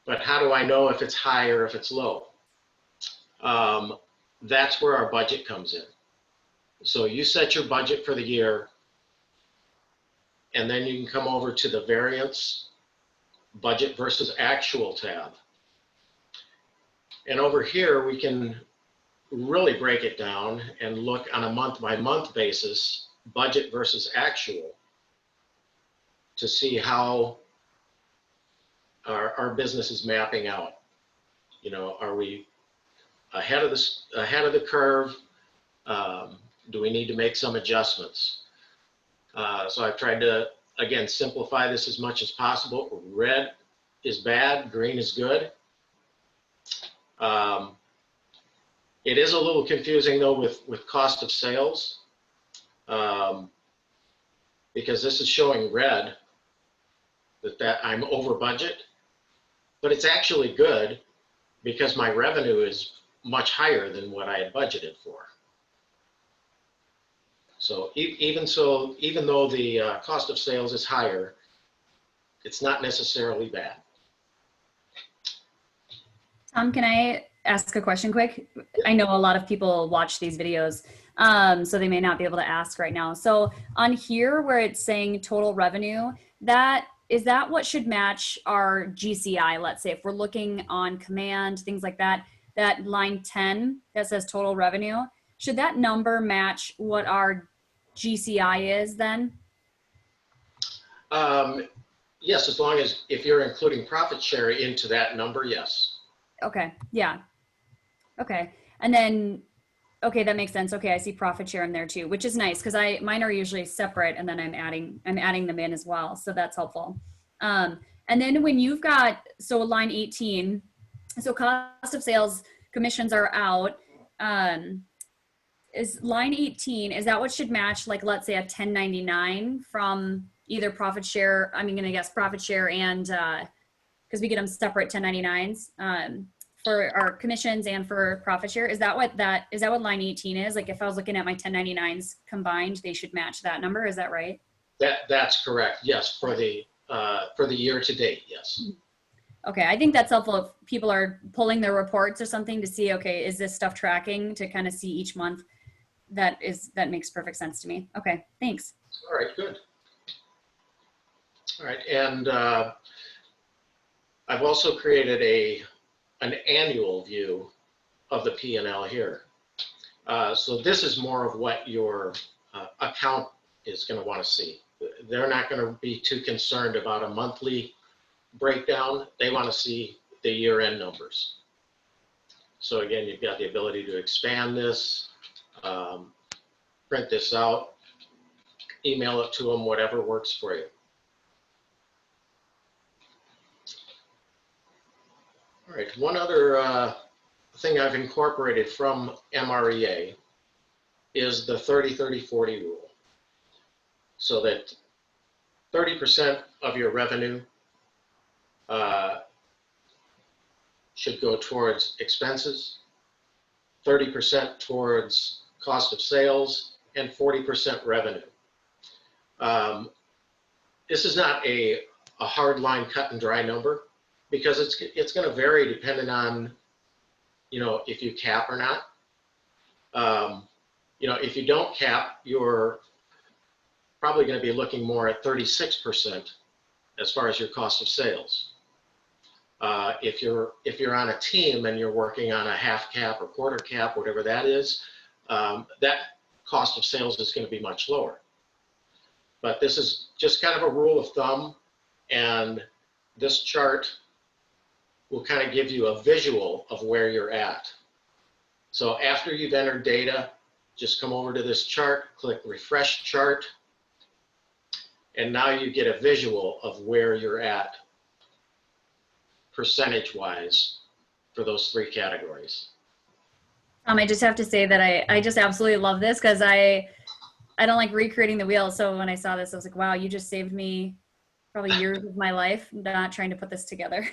But how do I know if it's high or if it's low? That's where our budget comes in. So you set your budget for the year, and then you can come over to the variance, budget versus actual tab. And over here, we can really break it down and look on a month-by-month basis, budget versus actual, to see how our business is mapping out. You know, are we ahead of the curve? Do we need to make some adjustments? So I've tried to, again, simplify this as much as possible. Red is bad, green is good. It is a little confusing though with cost of sales, because this is showing red, that I'm over budget, but it's actually good because my revenue is much higher than what I had budgeted for. So even though the cost of sales is higher, it's not necessarily bad. Tom, can I ask a question quick? I know a lot of people watch these videos, so they may not be able to ask right now. So on here where it's saying total revenue, is that what should match our GCI? Let's say if we're looking on command, things like that, that line 10 that says total revenue, should that number match what our GCI is then? Yes, as long as if you're including profit share into that number, yes. Okay, yeah. Okay, and then, okay, that makes sense. Okay, I see profit share in there too, which is nice because mine are usually separate, and then I'm adding them in as well, so that's helpful. And then when you've got, so line 18, so cost of sales commissions are out. Is line 18, is that what should match, like, let's say a 1099 from either profit share, I'm going to guess profit share and, because we get them separate 1099s for our commissions and for profit share. Is that what line 18 is? Like if I was looking at my 1099s combined, they should match that number. Is that right? That's correct. Yes. For the year to date. Yes. Okay. I think that's helpful if people are pulling their reports or something to see, okay, is this stuff tracking, to kind of see each month. That makes perfect sense to me. Okay. Thanks. All right. Good. All right. And I've also created an annual view of the P&L here. So this is more of what your account is going to want to see. They're not going to be too concerned about a monthly breakdown. They want to see the year-end numbers. So again, you've got the ability to expand this, print this out, email it to them, whatever works for you. All right, one other thing I've incorporated from MREA is the 30-30-40 rule. So that 30% of your revenue should go towards expenses, 30% towards cost of sales, and 40% revenue. This is not a hard line cut and dry number, because it's going to vary depending on, if you cap or not. If you don't cap, you're probably going to be looking more at 36% as far as your cost of sales. If you're on a team and you're working on a half cap or quarter cap, whatever that is, that cost of sales is going to be much lower. But this is just kind of a rule of thumb, and this chart will kind of give you a visual of where you're at. So after you've entered data, just come over to this chart, click refresh chart, and now you get a visual of where you're at percentage-wise for those three categories. I just have to say that I just absolutely love this, because I don't like recreating the wheel. So when I saw this, I was like, wow, you just saved me probably years of my life not trying to put this together.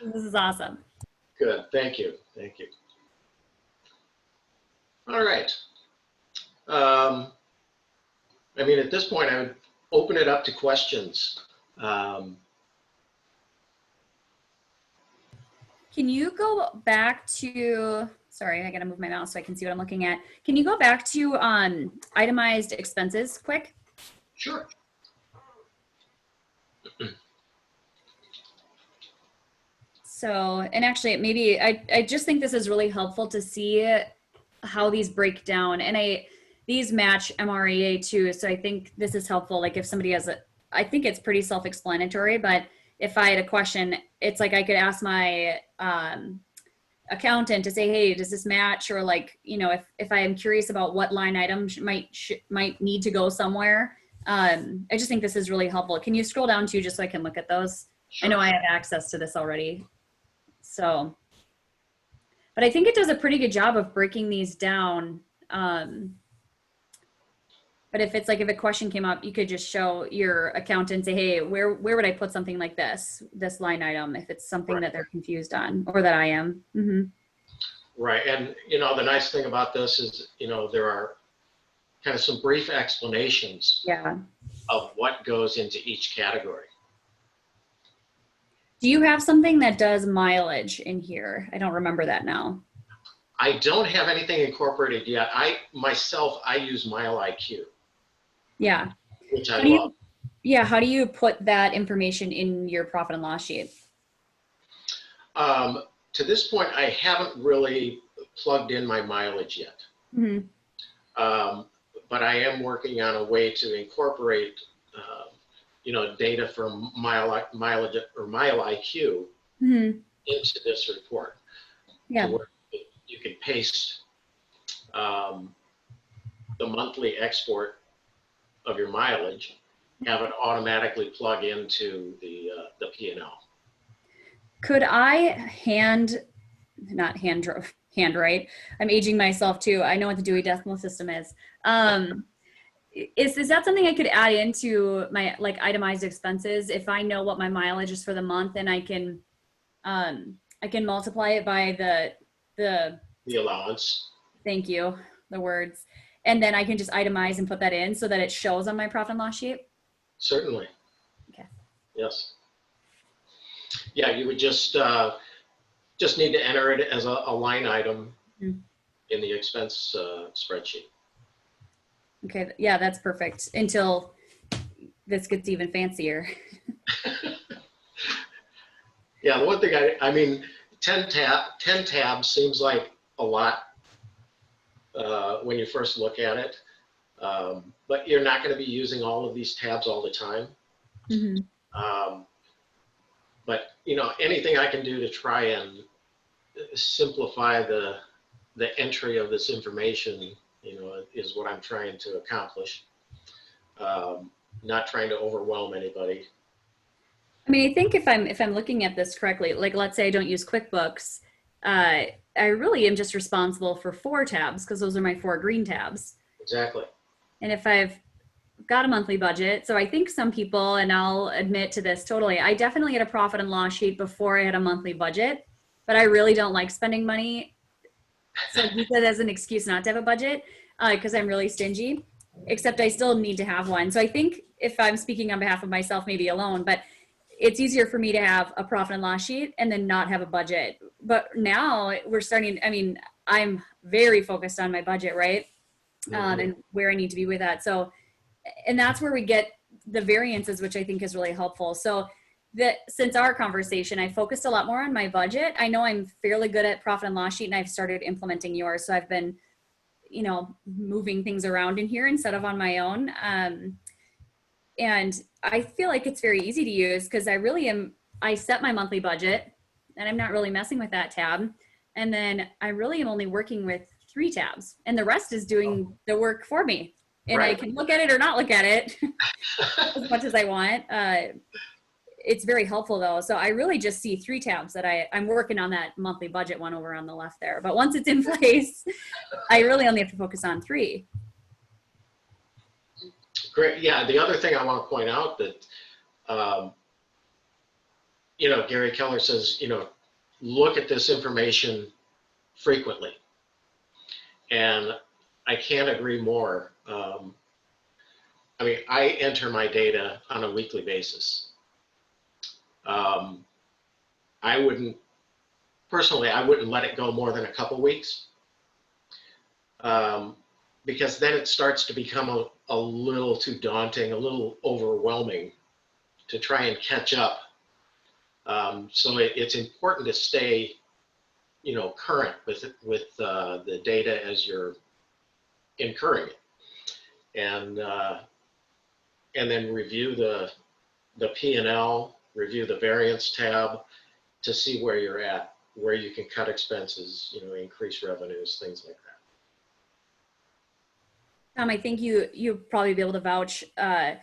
This is awesome. Good, thank you, thank you. All right. At this point, I would open it up to questions. Can you go back to, sorry, I gotta move my mouse so I can see what I'm looking at. Can you go back to itemized expenses quick? Sure. So, and actually maybe, I just think this is really helpful to see how these break down. And these match MREA too. So I think this is helpful. Like if somebody has I think it's pretty self-explanatory, but if I had a question, it's like I could ask my accountant to say, hey, does this match? Or like, you know, if I am curious about what line item might need to go somewhere. I just think this is really helpful. Can you scroll down too, just so I can look at those? Sure. I know I have access to this already. So, but I think it does a pretty good job of breaking these down. But if it's like, if a question came up, you could just show your accountant, say, hey, where would I put something like this line item, if it's something that they're confused on, or that I am. Mm-hmm. Right. And, you know, the nice thing about this is, you know, there are kind of some brief explanations Yeah. of what goes into each category. Do you have something that does mileage in here? I don't remember that now. I don't have anything incorporated yet. I use MileIQ. Yeah. Which I love. Yeah. How do you put that information in your profit and loss sheet? To this point, I haven't really plugged in my mileage yet. Mm-hmm. But I am working on a way to incorporate, you know, data from mileage or MileIQ Mm-hmm. into this report. Yeah. Where you can paste the monthly export of your mileage, have it automatically plug into the P&L. Could I handwrite? I'm aging myself too. I know what the Dewey Decimal System is. Is that something I could add into my like itemized expenses if I know what my mileage is for the month, and I can multiply it by the allowance. Thank you, the words, and then I can just itemize and put that in so that it shows on my profit and loss sheet? Certainly. Okay. Yes. Yeah, you would just need to enter it as a line item in the expense spreadsheet. Okay, yeah, that's perfect until this gets even fancier. Yeah, the one thing I mean, 10 tabs seems like a lot when you first look at it, but you're not going to be using all of these tabs all the time. Mm-hmm. But you know, anything I can do to try and simplify the entry of this information, you know, is what I'm trying to accomplish. Not trying to overwhelm anybody. I mean, I think if I'm looking at this correctly, like let's say I don't use QuickBooks, I really am just responsible for 4 tabs because those are my 4 green tabs. Exactly. And if I've got a monthly budget, so I think some people, and I'll admit to this totally, I definitely had a profit and loss sheet before I had a monthly budget, but I really don't like spending money. So use that as an excuse not to have a budget because I'm really stingy, except I still need to have one. So I think if I'm speaking on behalf of myself, maybe alone, but it's easier for me to have a profit and loss sheet and then not have a budget. But now we're starting, I mean, I'm very focused on my budget, right? Mm-hmm. And where I need to be with that. So, and that's where we get the variances, which I think is really helpful. So since our conversation, I focused a lot more on my budget. I know I'm fairly good at profit and loss sheet, and I've started implementing yours. So I've been, you know, moving things around in here instead of on my own. And I feel like it's very easy to use because I set my monthly budget and I'm not really messing with that tab. And then I really am only working with 3 tabs and the rest is doing the work for me. And right. I can look at it or not look at it as much as I want. It's very helpful though. So I really just see 3 tabs that I'm working on that monthly budget one over on the left there. But once it's in place, I really only have to focus on 3. Great. Yeah. The other thing I want to point out that, you know, Gary Keller says, you know, look at this information frequently. And I can't agree more. I mean, I enter my data on a weekly basis. I wouldn't personally, I wouldn't let it go more than a couple weeks. Because then it starts to become a little too daunting, a little overwhelming to try and catch up. So it's important to stay, current with the data as you're incurring it, and then review the P&L, review the variance tab to see where you're at, where you can cut expenses, increase revenues, things like that. I think you'll probably be able to vouch. The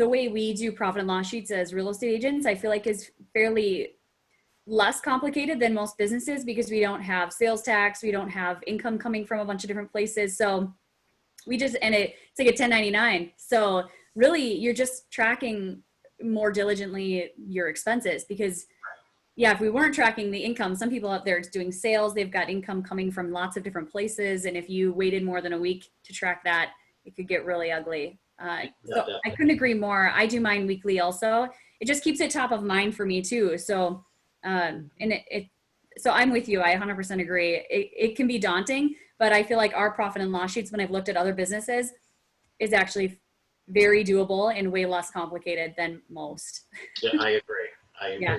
way we do profit and loss sheets as real estate agents, I feel like is fairly less complicated than most businesses because we don't have sales tax, we don't have income coming from a bunch of different places. So it's like a 1099. So really you're just tracking more diligently your expenses because if we weren't tracking the income, some people out there doing sales, they've got income coming from lots of different places. And if you waited more than a week to track that, it could get really ugly. So I couldn't agree more. I do mine weekly also. It just keeps it top of mind for me too. So, so I'm with you. I 100% agree. It can be daunting, but I feel like our profit and loss sheets, when I've looked at other businesses, is actually very doable and way less complicated than most. Yeah, I agree. Yeah.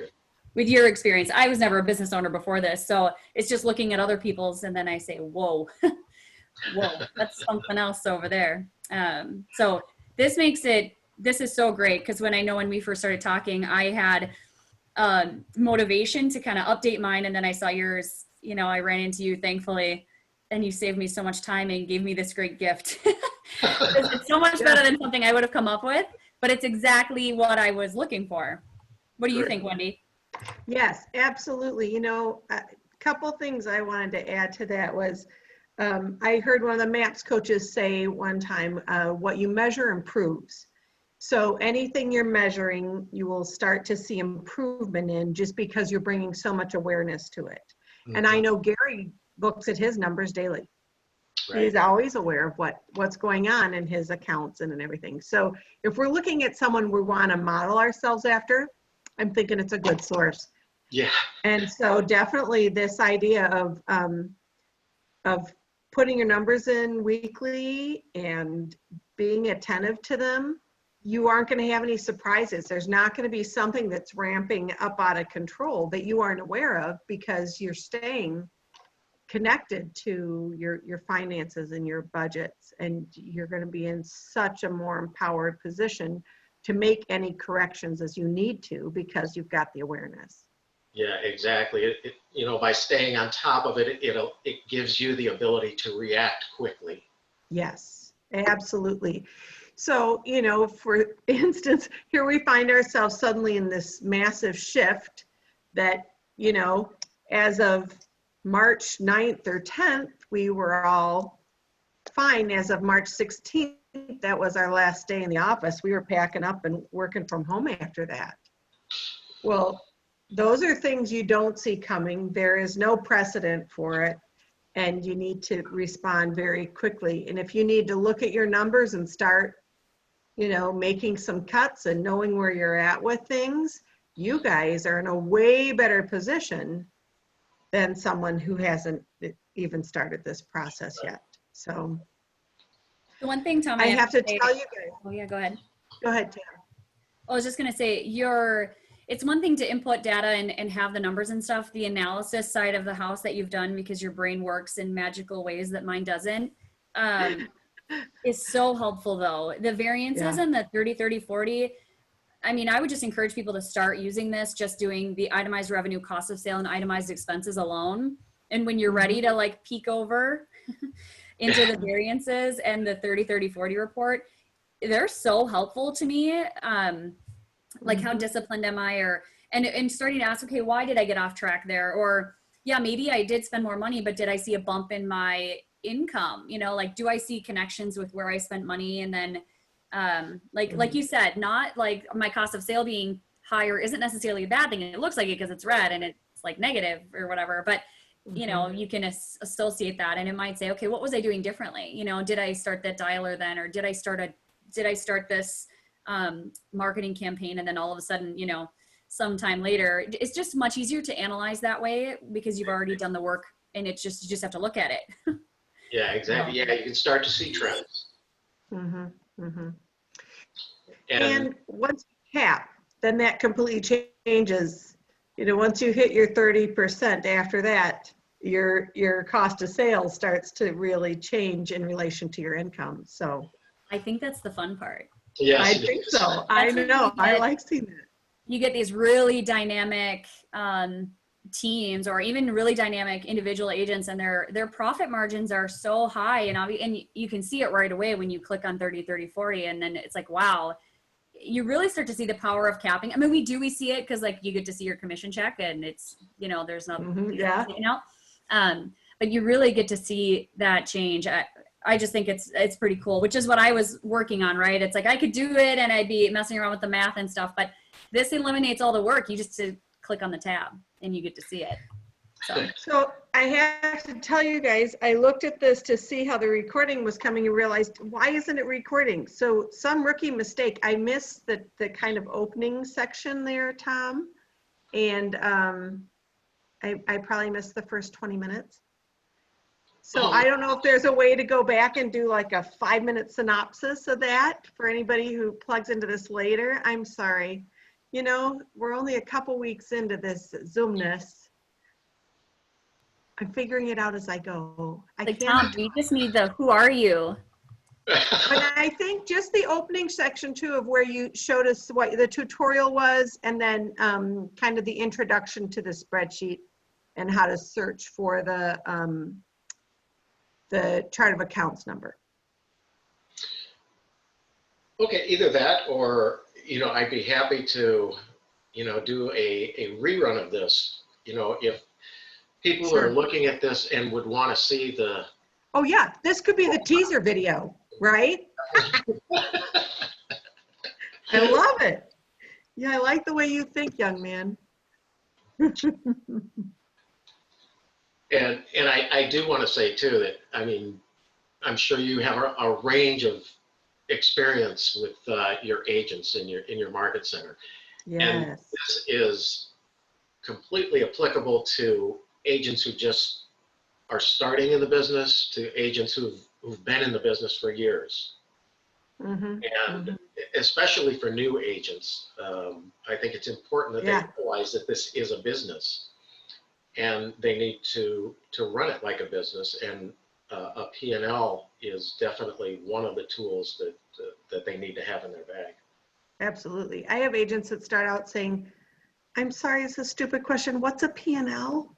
With your experience, I was never a business owner before this. So it's just looking at other people's and then I say, whoa, that's something else over there. So this is so great because when we first started talking, I had motivation to kind of update mine. And then I saw yours, I ran into you thankfully, and you saved me so much time and gave me this great gift. It's so much better than something I would have come up with, but it's exactly what I was looking for. What do you think, Wendy? Yes, absolutely. A couple things I wanted to add to that was I heard one of the MAPS coaches say one time, what you measure improves. So anything you're measuring, you will start to see improvement in just because you're bringing so much awareness to it. Mm-hmm. And I know Gary looks at his numbers daily. Right. He's always aware of what's going on in his accounts and everything. So if we're looking at someone we want to model ourselves after, I'm thinking it's a good source. Yeah. And so definitely this idea of putting your numbers in weekly and being attentive to them, you aren't going to have any surprises. There's not going to be something that's ramping up out of control that you aren't aware of because you're staying connected to your finances and your budgets, and you're going to be in such a more empowered position to make any corrections as you need to because you've got the awareness. Yeah, exactly. By staying on top of it, it gives you the ability to react quickly. Yes, absolutely. So, for instance, here we find ourselves suddenly in this massive shift that, as of March 9th or 10th, we were all fine. As of March 16th, that was our last day in the office. We were packing up and working from home after that. Well, those are things you don't see coming. There is no precedent for it, and you need to respond very quickly. And if you need to look at your numbers and start, making some cuts and knowing where you're at with things, you guys are in a way better position than someone who hasn't even started this process yet. So the one thing, Tom, I have to tell you guys. Oh yeah, go ahead. Go ahead, Tam. I was just going to say it's one thing to input data and have the numbers and stuff. The analysis side of the house that you've done because your brain works in magical ways that mine doesn't is so helpful though. The variances and the 30, 30, 40, I would just encourage people to start using this, just doing the itemized revenue, cost of sale, and itemized expenses alone. And when you're ready to peek over into the variances and the 30, 30, 40 report, they're so helpful to me. How disciplined am I, and starting to ask, okay, why did I get off track there? Or maybe I did spend more money, but did I see a bump in my income? Do I see connections with where I spent money? And then like you said, not like my cost of sale being higher isn't necessarily a bad thing. It looks like it because it's red and it's negative or whatever, but you can associate that, and it might say, okay, what was I doing differently? Did I start that dialer then, or did I start this marketing campaign, and then all of a sudden, sometime later. It's just much easier to analyze that way because you've already done the work, and it's just, you just have to look at it. Yeah, exactly. Yeah, you can start to see trends. Mm-hmm, mm-hmm. And And once you cap, then that completely changes. You know, once you hit your 30%, after that, your cost of sales starts to really change in relation to your income. So I think that's the fun part. yes, I it think is. so. I That's when know. you I get- like seeing that. You get these really dynamic teams, or even really dynamic individual agents, and their profit margins are so high, and you can see it right away when you click on 30, 30, 40, and then it's like, wow, you really start to see the power of capping. I mean, we see it because, like, you get to see your commission check, and it's, you know, there's not Yeah. taken out. But you really get to see that change. I just think it's pretty cool, which is what I was working on, right? It's like I could do it and I'd be messing around with the math and stuff, but this eliminates all the work. You just click on the tab and you get to see it. So I have to tell you guys, I looked at this to see how the recording was coming and realized, why isn't it recording? So some rookie mistake. I missed the kind of opening section there, Tom. And I probably missed the first 20 minutes. So I don't know if there's a way to go back and do like a 5-minute synopsis of that for anybody who plugs into this later. I'm sorry. You know, we're only a couple weeks into this Zoomness. I'm figuring it out as I go. Like, Tom, we just need the who are you? But I think just the opening section too, of where you showed us what the tutorial was, and then kind of the introduction to the spreadsheet and how to search for the chart of accounts number. Okay, either that, or, you know, I'd be happy to, you know, do a rerun of this. You know, if people Sure. are looking at this and would want to see the Oh yeah, this could be the teaser video, right? I love it. Yeah, I like the way you think, young man. And I do want to say too that, I mean, I'm sure you have a range of experience with your agents in your market center. And Yes. this is completely applicable to agents who just are starting in the business, to agents who've been in the business for years. Mm-hmm. And especially for new agents, I think it's important that Yeah. they realize that this is a business. And they need to run it like a business, and a P&L is definitely one of the tools that they need to have in their bag. Absolutely. I have agents that start out saying, I'm sorry, it's a stupid question. What's a P&L?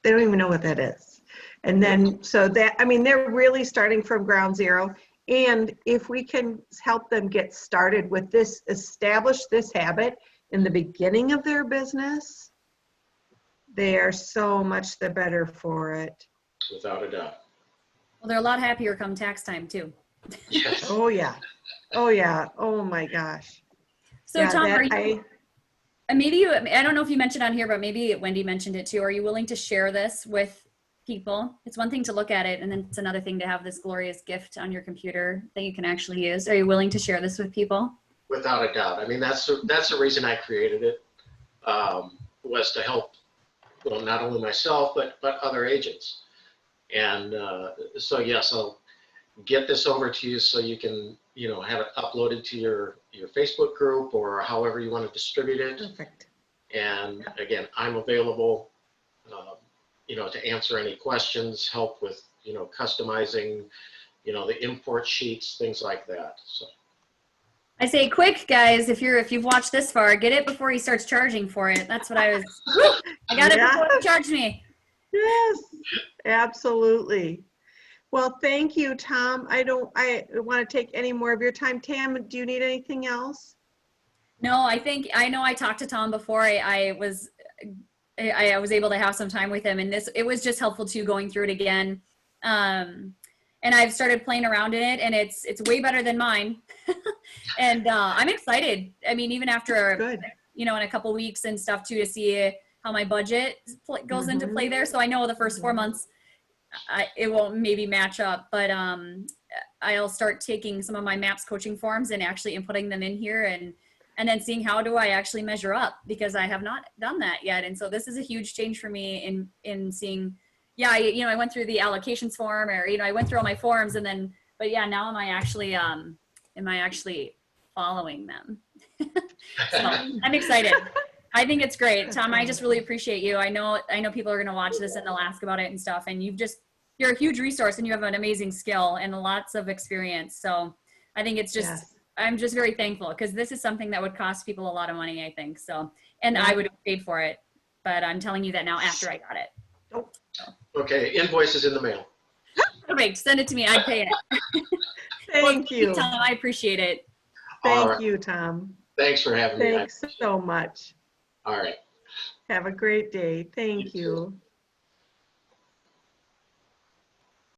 They don't even know what that is. And then, so that, I mean, they're really starting from ground zero. And if we can help them get started with this, establish this habit in the beginning of their business, they are so much the better for it. Without a doubt. Well, they're a lot happier come tax time too. Yes. Oh yeah. Oh yeah. Oh my gosh. So Yeah, Tom, that are you, and maybe you, I don't know if you mentioned on here, but maybe Wendy mentioned it too. Are you willing to share this with people? It's one thing to look at it, and then it's another thing to have this glorious gift on your computer that you can actually use. Are you willing to share this with people? Without a doubt. I mean, that's the reason I created it, was to help, well, not only myself, but other agents. And so yes, I'll get this over to you so you can, you know, have it uploaded to your Facebook group or however you want to distribute it. Perfect. And again, I'm available, you know, to answer any questions, help with, you know, customizing, you know, the import sheets, things like that. So. I say quick, guys, if you've watched this far, get it before he starts charging for it. That's what I got it before he charged me. Yes, absolutely. Well, thank you, Tom. I don't want to take any more of your time. Tam, do you need anything else? No, I know I talked to Tom before I was able to have some time with him, and it was just helpful too, going through it again. And I've started playing around in it, and it's way better than mine. And I'm excited. I mean, even after, Good. you know, in a couple weeks and stuff too, to see how my budget goes into play there. So I know the first 4 months, it won't maybe match up, but I'll start taking some of my MAPS coaching forms and actually inputting them in here, and and then seeing how do I actually measure up, because I have not done that yet. And so this is a huge change for me in seeing, yeah, I went through the allocations form, or, I went through all my forms, and then, but yeah, now am I actually following them? So I'm excited. I think it's great. Tom, I just really appreciate you. I know people are going to watch this and they'll ask about it and stuff. And you're a huge resource, and you have an amazing skill and lots of experience. So I think it's just, Yes. I'm just very thankful, because this is something that would cost people a lot of money, I think. So, and I would have paid for it, but I'm telling you that now after I got it. Okay, invoice is in the mail. Perfect. Send it to me. I'd pay it. Thank you. Tom, I appreciate it. All Thank right. you, Tom. Thanks for having me. Thanks so much. All right. Have a great day. Thank You too. you.